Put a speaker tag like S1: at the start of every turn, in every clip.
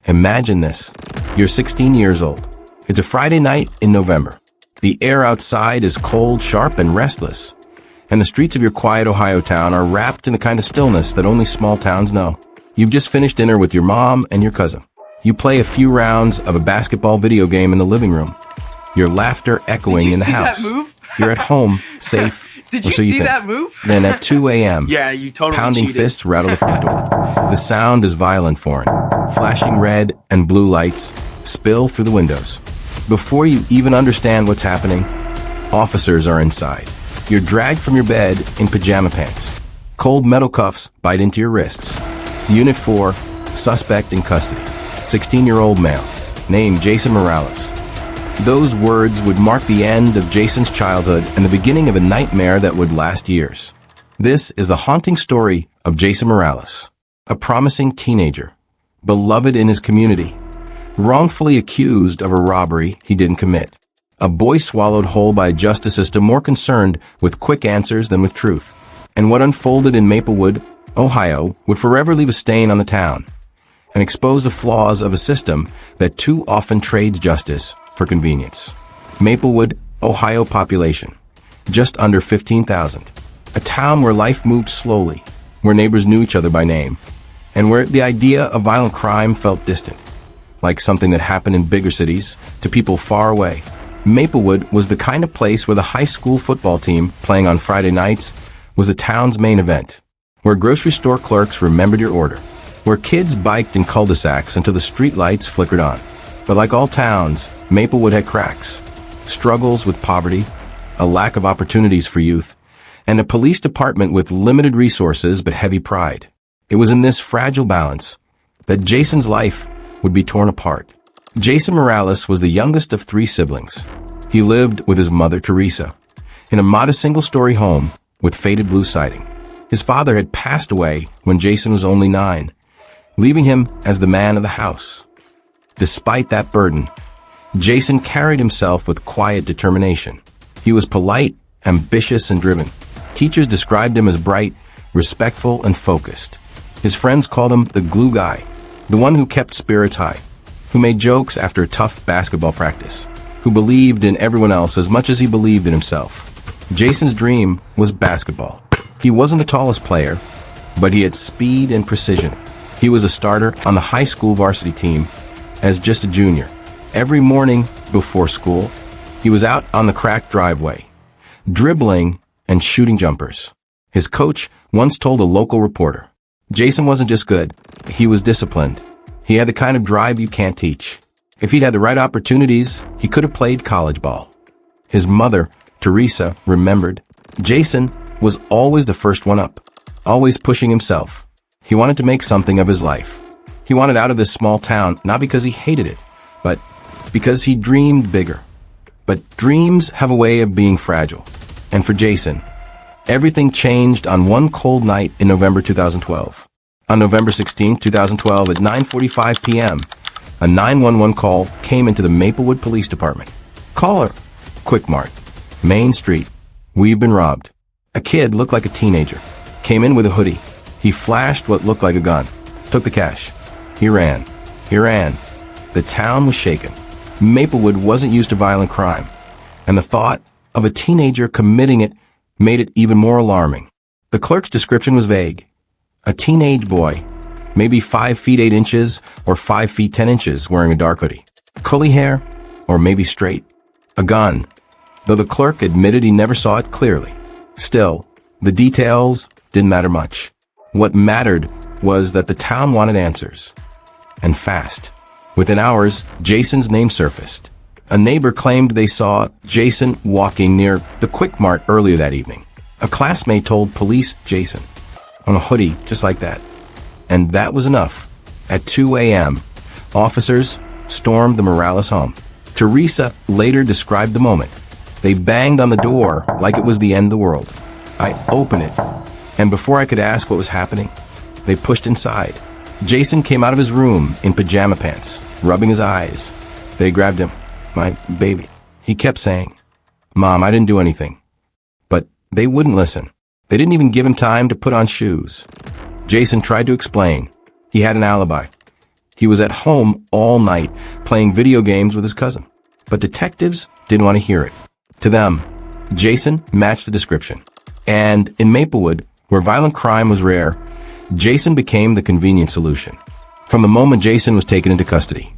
S1: Imagine this. You're 16 years old. It's a Friday night in November. The air outside is cold, sharp, and restless. And the streets of your quiet Ohio town are wrapped in the kind of stillness that only small towns know. You've just finished dinner with your mom and your cousin. You play a few rounds of a basketball video game in the living room. Your laughter echoing in the house.
S2: That move?
S1: You're at home, safe.
S2: Did you
S1: so you
S2: see
S1: think.
S2: that move?
S1: Then at 2 a.m.,
S2: Yeah, you totally
S1: pounding
S2: cheated.
S1: fists rattle the front door. The sound is violent foreign. Flashing red and blue lights spill through the windows. Before you even understand what's happening, officers are inside. You're dragged from your bed in pajama pants. Cold metal cuffs bite into your wrists. Unit 4, suspect in custody. 16-year-old male, named Jason Morales. Those words would mark the end of Jason's childhood and the beginning of a nightmare that would last years. This is the haunting story of Jason Morales, a promising teenager, beloved in his community, wrongfully accused of a robbery he didn't commit. A boy swallowed whole by a justice system more concerned with quick answers than with truth. And what unfolded in Maplewood, Ohio, would forever leave a stain on the town and expose the flaws of a system that too often trades justice for convenience. Maplewood, Ohio population, just under 15,000. A town where life moved slowly, where neighbors knew each other by name, and where the idea of violent crime felt distant, like something that happened in bigger cities to people far away. Maplewood was the kind of place where the high school football team playing on Friday nights was the town's main event, where grocery store clerks remembered your order, where kids biked in cul-de-sacs until the street lights flickered on. But like all towns, Maplewood had cracks, struggles with poverty, a lack of opportunities for youth, and a police department with limited resources but heavy pride. It was in this fragile balance that Jason's life would be torn apart. Jason Morales was the youngest of 3 siblings. He lived with his mother, Teresa, in a modest single-story home with faded blue siding. His father had passed away when Jason was only 9, leaving him as the man of the house. Despite that burden, Jason carried himself with quiet determination. He was polite, ambitious, and driven. Teachers described him as bright, respectful, and focused. His friends called him the glue guy, the one who kept spirits high, who made jokes after a tough basketball practice, who believed in everyone else as much as he believed in himself. Jason's dream was basketball. He wasn't the tallest player, but he had speed and precision. He was a starter on the high school varsity team as just a junior. Every morning before school, he was out on the cracked driveway, dribbling and shooting jumpers. His coach once told a local reporter, Jason wasn't just good, he was disciplined. He had the kind of drive you can't teach. If he'd had the right opportunities, he could have played college ball. His mother, Teresa, remembered, Jason was always the first one up, always pushing himself. He wanted to make something of his life. He wanted out of this small town, not because he hated it, but because he dreamed bigger. But dreams have a way of being fragile. And for Jason, everything changed on one cold night in November 2012. On November 16, 2012, at 9:45 p.m., a 911 call came into the Maplewood Police Department. Caller, Quick Mart, Main Street. We've been robbed. A kid looked like a teenager. Came in with a hoodie. He flashed what looked like a gun. Took the cash. He ran. He ran. The town was shaken. Maplewood wasn't used to violent crime, and the thought of a teenager committing it made it even more alarming. The clerk's description was vague. A teenage boy, maybe 5 feet 8 inches or 5 feet 10 inches, wearing a dark hoodie. Curly hair, or maybe straight. A gun, though the clerk admitted he never saw it clearly. Still, the details didn't matter much. What mattered was that the town wanted answers. And fast. Within hours, Jason's name surfaced. A neighbor claimed they saw Jason walking near the Quick Mart earlier that evening. A classmate told police Jason, on a hoodie just like that. And that was enough. At 2 a.m., officers stormed the Morales home. Teresa later described the moment. They banged on the door like it was the end of the world. I opened it, and before I could ask what was happening, they pushed inside. Jason came out of his room in pajama pants, rubbing his eyes. They grabbed him. My baby. He kept saying, Mom, I didn't do anything. But they wouldn't listen. They didn't even give him time to put on shoes. Jason tried to explain. He had an alibi. He was at home all night playing video games with his cousin. But detectives didn't want to hear it. To them, Jason matched the description. And in Maplewood, where violent crime was rare, Jason became the convenient solution. From the moment Jason was taken into custody,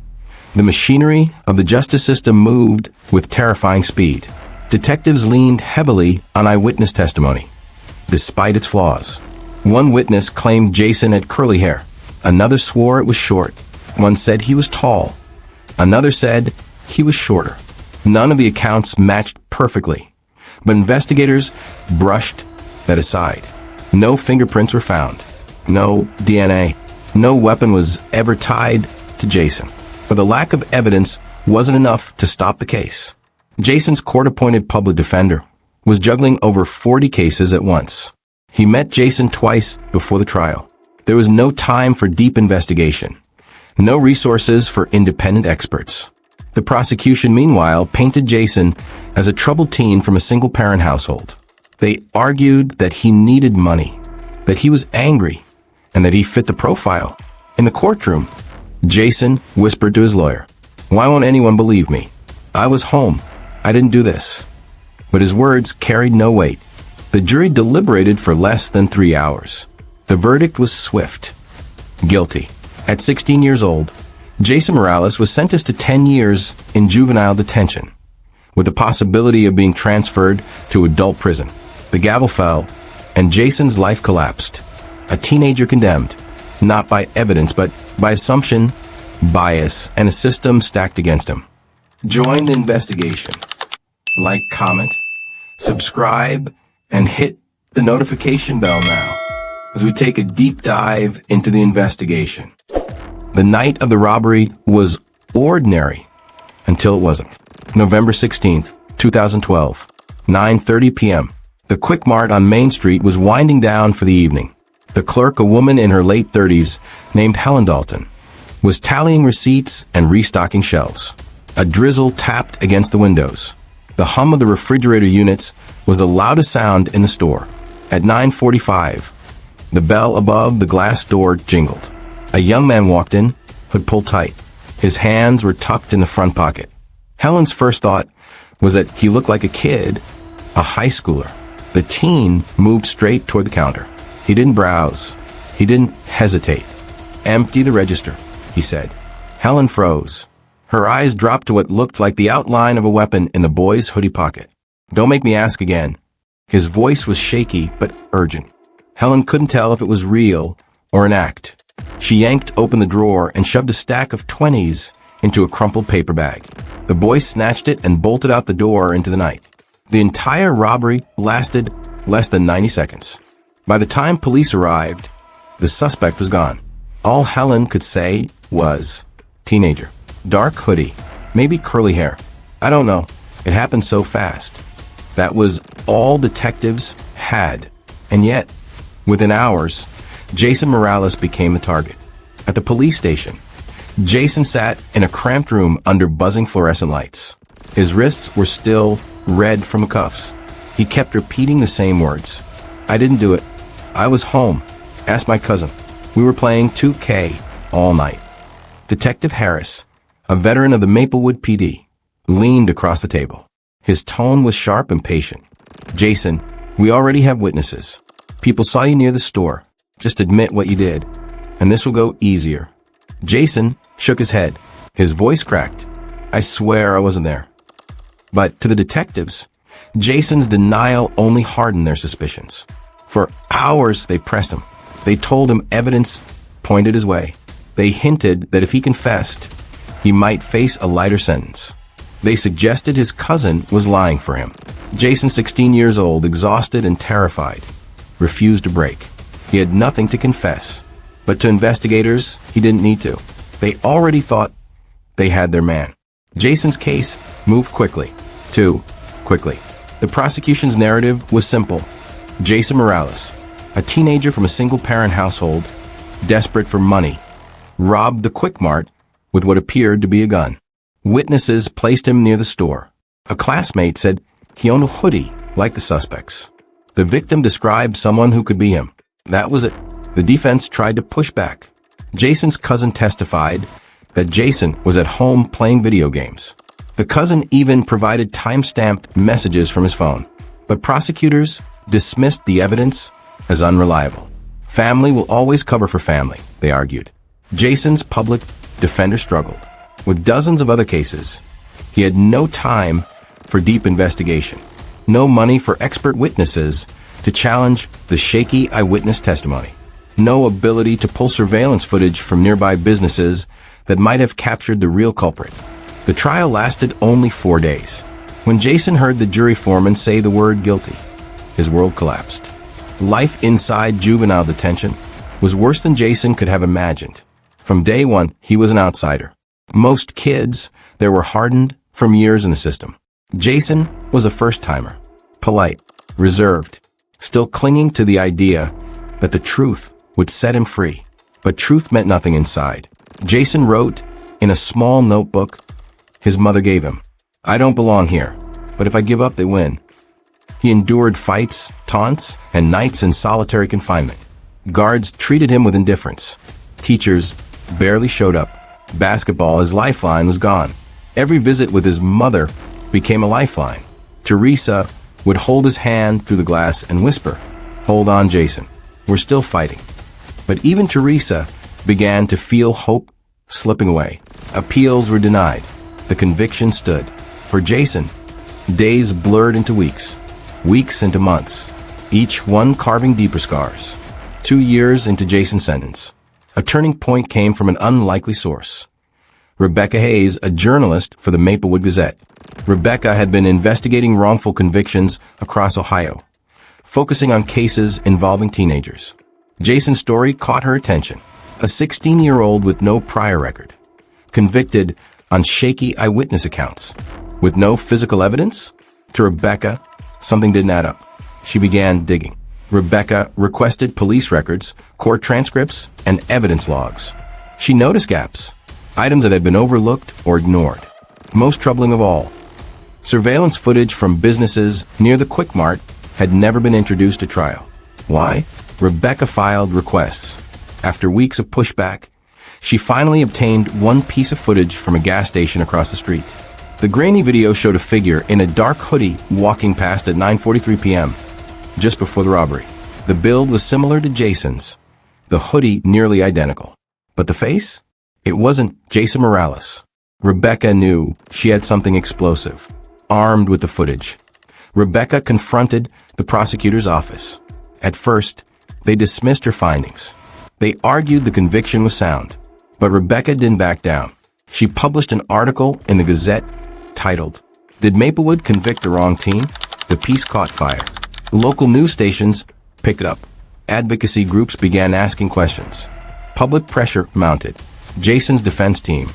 S1: the machinery of the justice system moved with terrifying speed. Detectives leaned heavily on eyewitness testimony, despite its flaws. One witness claimed Jason had curly hair. Another swore it was short. One said he was tall. Another said he was shorter. None of the accounts matched perfectly, but investigators brushed that aside. No fingerprints were found. No DNA. No weapon was ever tied to Jason. But the lack of evidence wasn't enough to stop the case. Jason's court-appointed public defender was juggling over 40 cases at once. He met Jason twice before the trial. There was no time for deep investigation. No resources for independent experts. The prosecution, meanwhile, painted Jason as a troubled teen from a single-parent household. They argued that he needed money, that he was angry, and that he fit the profile. In the courtroom, Jason whispered to his lawyer, "Why won't anyone believe me? I was home. I didn't do this." But his words carried no weight. The jury deliberated for less than 3 hours. The verdict was swift. Guilty. At 16 years old, Jason Morales was sentenced to 10 years in juvenile detention, with the possibility of being transferred to adult prison. The gavel fell, and Jason's life collapsed. A teenager condemned, not by evidence, but by assumption, bias, and a system stacked against him. Join the investigation. Like, comment, subscribe, and hit the notification bell now as we take a deep dive into the investigation. The night of the robbery was ordinary until it wasn't. November 16th, 2012, 9:30 p.m. The Quick Mart on Main Street was winding down for the evening. The clerk, a woman in her late 30s named Helen Dalton, was tallying receipts and restocking shelves. A drizzle tapped against the windows. The hum of the refrigerator units was the loudest sound in the store. At 9:45, the bell above the glass door jingled. A young man walked in, hood pulled tight. His hands were tucked in the front pocket. Helen's first thought was that he looked like a kid, a high schooler. The teen moved straight toward the counter. He didn't browse. He didn't hesitate. "Empty the register," he said. Helen froze. Her eyes dropped to what looked like the outline of a weapon in the boy's hoodie pocket. "Don't make me ask again." His voice was shaky but urgent. Helen couldn't tell if it was real or an act. She yanked open the drawer and shoved a stack of 20s into a crumpled paper bag. The boy snatched it and bolted out the door into the night. The entire robbery lasted less than 90 seconds. By the time police arrived, the suspect was gone. All Helen could say was, "Teenager. Dark hoodie. Maybe curly hair. I don't know. It happened so fast." That was all detectives had. And yet, within hours, Jason Morales became the target. At the police station, Jason sat in a cramped room under buzzing fluorescent lights. His wrists were still red from the cuffs. He kept repeating the same words. "I didn't do it. I was home. Ask my cousin. We were playing 2K all night." Detective Harris, a veteran of the Maplewood PD, leaned across the table. His tone was sharp and patient. "Jason, we already have witnesses. People saw you near the store. Just admit what you did, and this will go easier." Jason shook his head. His voice cracked. "I swear I wasn't there." But to the detectives, Jason's denial only hardened their suspicions. For hours they pressed him. They told him evidence pointed his way. They hinted that if he confessed, he might face a lighter sentence. They suggested his cousin was lying for him. Jason, 16 years old, exhausted and terrified, refused to break. He had nothing to confess. But to investigators, he didn't need to. They already thought they had their man. Jason's case moved quickly. Too quickly. The prosecution's narrative was simple. Jason Morales, a teenager from a single-parent household, desperate for money, robbed the Quick Mart with what appeared to be a gun. Witnesses placed him near the store. A classmate said he owned a hoodie like the suspects. The victim described someone who could be him. That was it. The defense tried to push back. Jason's cousin testified that Jason was at home playing video games. The cousin even provided time-stamped messages from his phone. But prosecutors dismissed the evidence as unreliable. Family will always cover for family, they argued. Jason's public defender struggled. With dozens of other cases, he had no time for deep investigation, no money for expert witnesses to challenge the shaky eyewitness testimony, no ability to pull surveillance footage from nearby businesses that might have captured the real culprit. The trial lasted only 4 days. When Jason heard the jury foreman say the word guilty, his world collapsed. Life inside juvenile detention was worse than Jason could have imagined. From day one, he was an outsider. Most kids there were hardened from years in the system. Jason was a first-timer, polite, reserved, still clinging to the idea that the truth would set him free. But truth meant nothing inside. Jason wrote in a small notebook his mother gave him, "I don't belong here, but if I give up, they win." He endured fights, taunts, and nights in solitary confinement. Guards treated him with indifference. Teachers barely showed up. Basketball, his lifeline, was gone. Every visit with his mother became a lifeline. Teresa would hold his hand through the glass and whisper, "Hold on, Jason. We're still fighting." But even Teresa began to feel hope slipping away. Appeals were denied. The conviction stood. For Jason, days blurred into weeks, weeks into months, each one carving deeper scars. 2 years into Jason's sentence, a turning point came from an unlikely source. Rebecca Hayes, a journalist for the Maplewood Gazette. Rebecca had been investigating wrongful convictions across Ohio, focusing on cases involving teenagers. Jason's story caught her attention. A 16-year-old with no prior record, convicted on shaky eyewitness accounts, with no physical evidence? To Rebecca, something didn't add up. She began digging. Rebecca requested police records, court transcripts, and evidence logs. She noticed gaps, items that had been overlooked or ignored. Most troubling of all, surveillance footage from businesses near the Quick Mart had never been introduced to trial. Why? Rebecca filed requests. After weeks of pushback, she finally obtained one piece of footage from a gas station across the street. The grainy video showed a figure in a dark hoodie walking past at 9:43 p.m., just before the robbery. The build was similar to Jason's, the hoodie nearly identical. But the face? It wasn't Jason Morales. Rebecca knew she had something explosive. Armed with the footage, Rebecca confronted the prosecutor's office. At first, they dismissed her findings. They argued the conviction was sound. But Rebecca didn't back down. She published an article in the Gazette titled, "Did Maplewood Convict the Wrong Team?" The piece caught fire. Local news stations picked it up. Advocacy groups began asking questions. Public pressure mounted. Jason's defense team,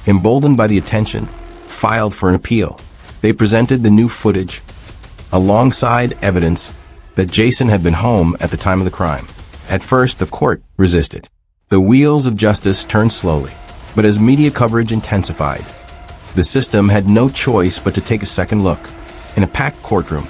S1: emboldened by the attention, filed for an appeal. They presented the new footage alongside evidence that Jason had been home at the time of the crime. At first, the court resisted. The wheels of justice turned slowly, but as media coverage intensified, the system had no choice but to take a second look. In a packed courtroom,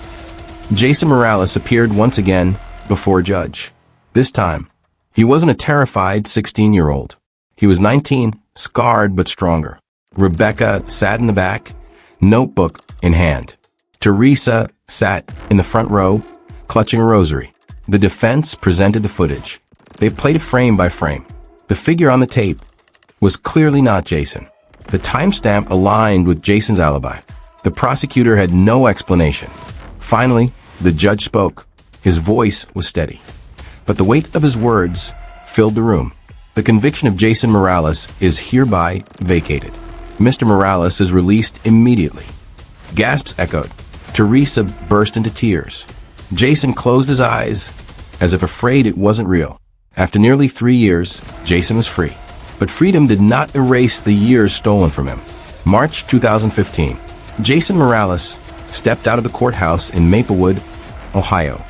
S1: Jason Morales appeared once again before a judge. This time, he wasn't a terrified 16-year-old. He was 19, scarred but stronger. Rebecca sat in the back, notebook in hand. Teresa sat in the front row, clutching a rosary. The defense presented the footage. They played it frame by frame. The figure on the tape was clearly not Jason. The timestamp aligned with Jason's alibi. The prosecutor had no explanation. Finally, the judge spoke. His voice was steady, but the weight of his words filled the room. The conviction of Jason Morales is hereby vacated. Mr. Morales is released immediately. Gasps echoed. Teresa burst into tears. Jason closed his eyes as if afraid it wasn't real. After nearly 3 years, Jason was free. But freedom did not erase the years stolen from him. March 2015, Jason Morales stepped out of the courthouse in Maplewood, Ohio,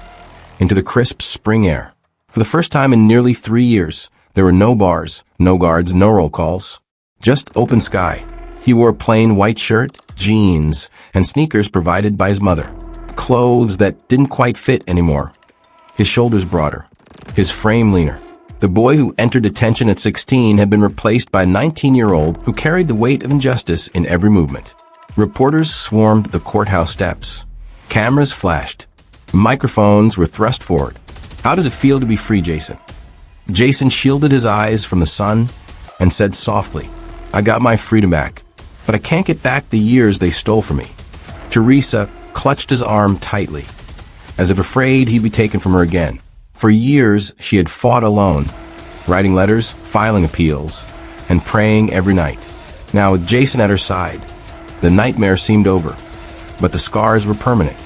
S1: into the crisp spring air. For the first time in nearly 3 years, there were no bars, no guards, no roll calls, just open sky. He wore a plain white shirt, jeans, and sneakers provided by his mother. Clothes that didn't quite fit anymore. His shoulders broader, his frame leaner. The boy who entered detention at 16 had been replaced by a 19-year-old who carried the weight of injustice in every movement. Reporters swarmed the courthouse steps. Cameras flashed. Microphones were thrust forward. How does it feel to be free, Jason? Jason shielded his eyes from the sun and said softly, I got my freedom back, but I can't get back the years they stole from me. Teresa clutched his arm tightly, as if afraid he'd be taken from her again. For years, she had fought alone, writing letters, filing appeals, and praying every night. Now, with Jason at her side, the nightmare seemed over, but the scars were permanent.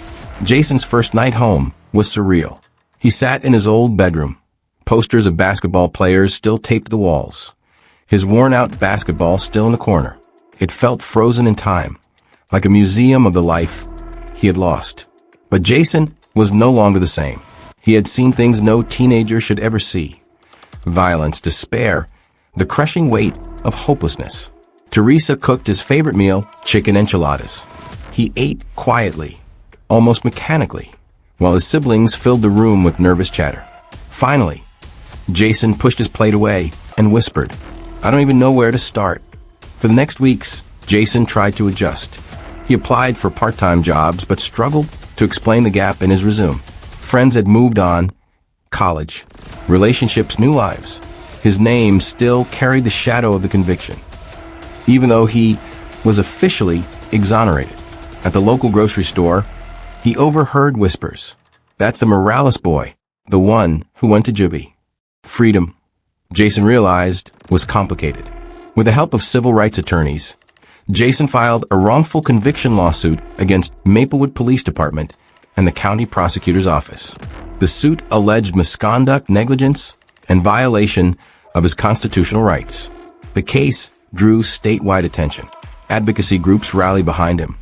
S1: Jason's first night home was surreal. He sat in his old bedroom. Posters of basketball players still taped to the walls. His worn-out basketball still in the corner. It felt frozen in time, like a museum of the life he had lost. But Jason was no longer the same. He had seen things no teenager should ever see. Violence, despair, the crushing weight of hopelessness. Teresa cooked his favorite meal, chicken enchiladas. He ate quietly, almost mechanically, while his siblings filled the room with nervous chatter. Finally, Jason pushed his plate away and whispered, I don't even know where to start. For the next weeks, Jason tried to adjust. He applied for part-time jobs, but struggled to explain the gap in his resume. Friends had moved on, college, relationships, new lives. His name still carried the shadow of the conviction, even though he was officially exonerated. At the local grocery store, he overheard whispers. That's the Morales boy, the one who went to juvie. Freedom, Jason realized, was complicated. With the help of civil rights attorneys, Jason filed a wrongful conviction lawsuit against Maplewood Police Department and the county prosecutor's office. The suit alleged misconduct, negligence, and violation of his constitutional rights. The case drew statewide attention. Advocacy groups rallied behind him,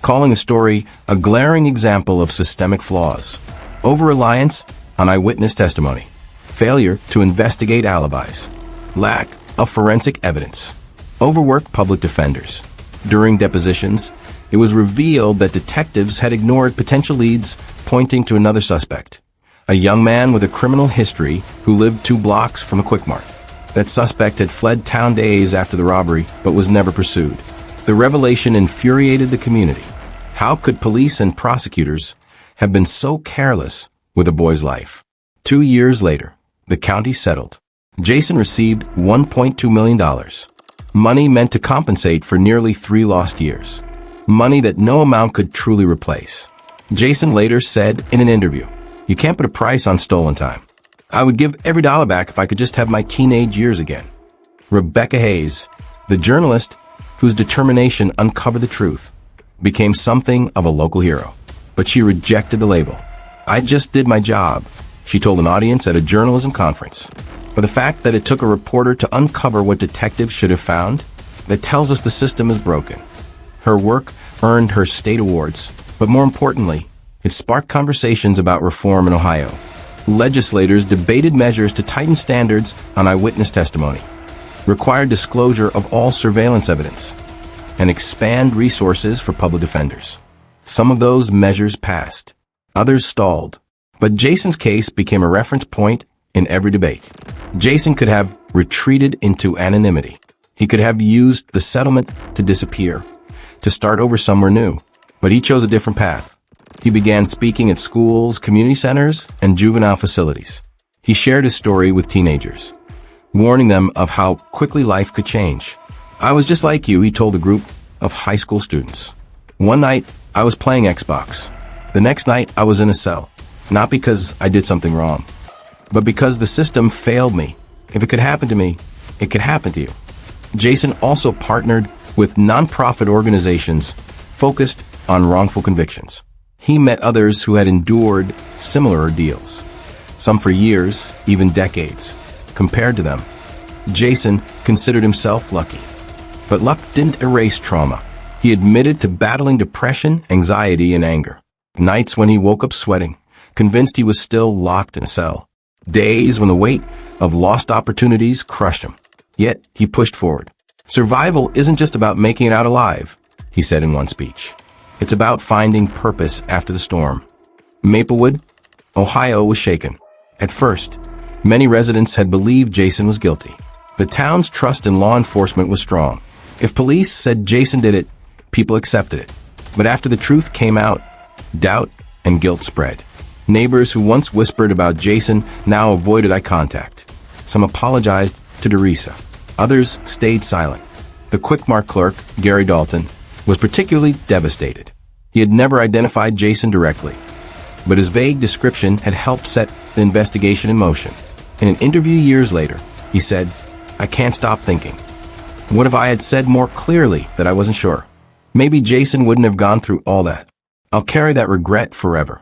S1: calling the story a glaring example of systemic flaws. Over-reliance on eyewitness testimony, failure to investigate alibis, lack of forensic evidence, overworked public defenders. During depositions, it was revealed that detectives had ignored potential leads pointing to another suspect, a young man with a criminal history who lived 2 blocks from a Quick Mart. That suspect had fled town days after the robbery but was never pursued. The revelation infuriated the community. How could police and prosecutors have been so careless with a boy's life? 2 years later, the county settled. Jason received $1.2 million. Money meant to compensate for nearly 3 lost years. Money that no amount could truly replace. Jason later said in an interview, "You can't put a price on stolen time. I would give every dollar back if I could just have my teenage years again." Rebecca Hayes, the journalist whose determination uncovered the truth, became something of a local hero. But she rejected the label. "I just did my job," she told an audience at a journalism conference. But the fact that it took a reporter to uncover what detectives should have found, that tells us the system is broken. Her work earned her state awards, but more importantly, it sparked conversations about reform in Ohio. Legislators debated measures to tighten standards on eyewitness testimony, require disclosure of all surveillance evidence, and expand resources for public defenders. Some of those measures passed. Others stalled. But Jason's case became a reference point in every debate. Jason could have retreated into anonymity. He could have used the settlement to disappear, to start over somewhere new. But he chose a different path. He began speaking at schools, community centers, and juvenile facilities. He shared his story with teenagers, warning them of how quickly life could change. "I was just like you," he told a group of high school students. "One night, I was playing Xbox. The next night, I was in a cell. Not because I did something wrong, but because the system failed me. If it could happen to me, it could happen to you." Jason also partnered with nonprofit organizations focused on wrongful convictions. He met others who had endured similar ordeals, some for years, even decades. Compared to them, Jason considered himself lucky. But luck didn't erase trauma. He admitted to battling depression, anxiety, and anger. Nights when he woke up sweating, convinced he was still locked in a cell. Days when the weight of lost opportunities crushed him. Yet he pushed forward. "Survival isn't just about making it out alive," he said in one speech. "It's about finding purpose after the storm." Maplewood, Ohio was shaken. At first, Many residents had believed Jason was guilty. The town's trust in law enforcement was strong. If police said Jason did it, people accepted it. But after the truth came out, doubt and guilt spread. Neighbors who once whispered about Jason now avoided eye contact. Some apologized to Teresa. Others stayed silent. The Quick-Mart clerk, Gary Dalton, was particularly devastated. He had never identified Jason directly, but his vague description had helped set the investigation in motion. In an interview years later, he said, "I can't stop thinking. What if I had said more clearly that I wasn't sure? Maybe Jason wouldn't have gone through all that. I'll carry that regret forever."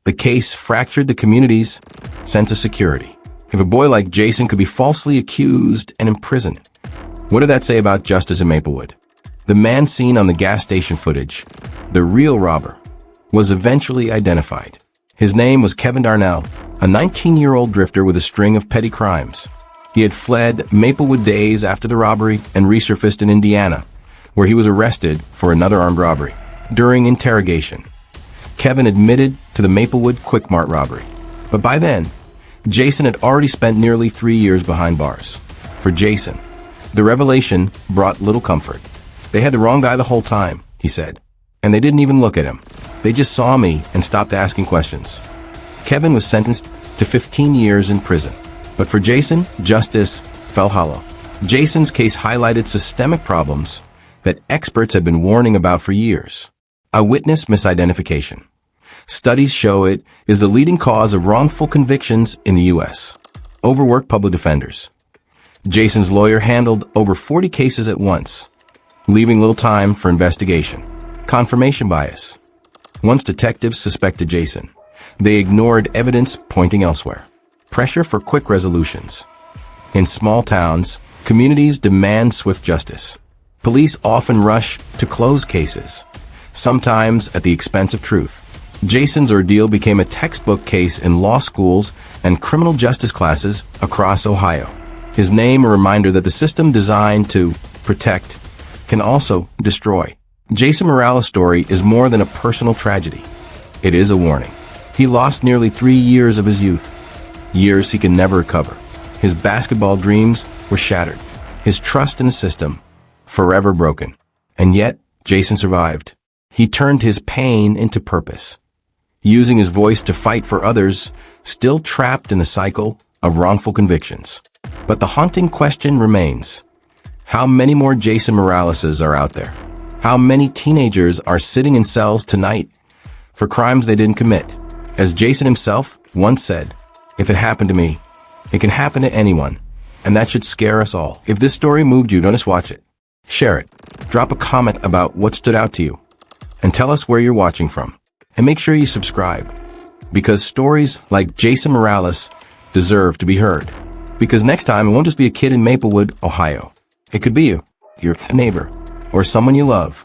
S1: The case fractured the community's sense of security. If a boy like Jason could be falsely accused and imprisoned, what did that say about justice in Maplewood? The man seen on the gas station footage, the real robber, was eventually identified. His name was Kevin Darnell, a 19-year-old drifter with a string of petty crimes. He had fled Maplewood days after the robbery and resurfaced in Indiana, where he was arrested for another armed robbery. During interrogation, Kevin admitted to the Maplewood Quick-Mart robbery. But by then, Jason had already spent nearly 3 years behind bars. For Jason, the revelation brought little comfort. "They had the wrong guy the whole time," he said. "And they didn't even look at him. They just saw me and stopped asking questions." Kevin was sentenced to 15 years in prison. But for Jason, justice fell hollow. Jason's case highlighted systemic problems that experts had been warning about for years. Eyewitness misidentification. Studies show it is the leading cause of wrongful convictions in the U.S. Overworked public defenders. Jason's lawyer handled over 40 cases at once, leaving little time for investigation. Confirmation bias. Once detectives suspected Jason, they ignored evidence pointing elsewhere. Pressure for quick resolutions. In small towns, communities demand swift justice. Police often rush to close cases, sometimes at the expense of truth. Jason's ordeal became a textbook case in law schools and criminal justice classes across Ohio. His name a reminder that the system designed to protect can also destroy. Jason Morales' story is more than a personal tragedy. It is a warning. He lost nearly 3 years of his youth, years he can never recover. His basketball dreams were shattered, his trust in the system forever broken. And yet, Jason survived. He turned his pain into purpose, using his voice to fight for others still trapped in the cycle of wrongful convictions. But the haunting question remains: how many more Jason Moraleses are out there? How many teenagers are sitting in cells tonight for crimes they didn't commit? As Jason himself once said, "If it happened to me, it can happen to anyone." And that should scare us all. If this story moved you, don't just watch it. Share it. Drop a comment about what stood out to you. And tell us where you're watching from. And make sure you subscribe. Because stories like Jason Morales deserve to be heard. Because next time, it won't just be a kid in Maplewood, Ohio. It could be you, your neighbor, or someone you love.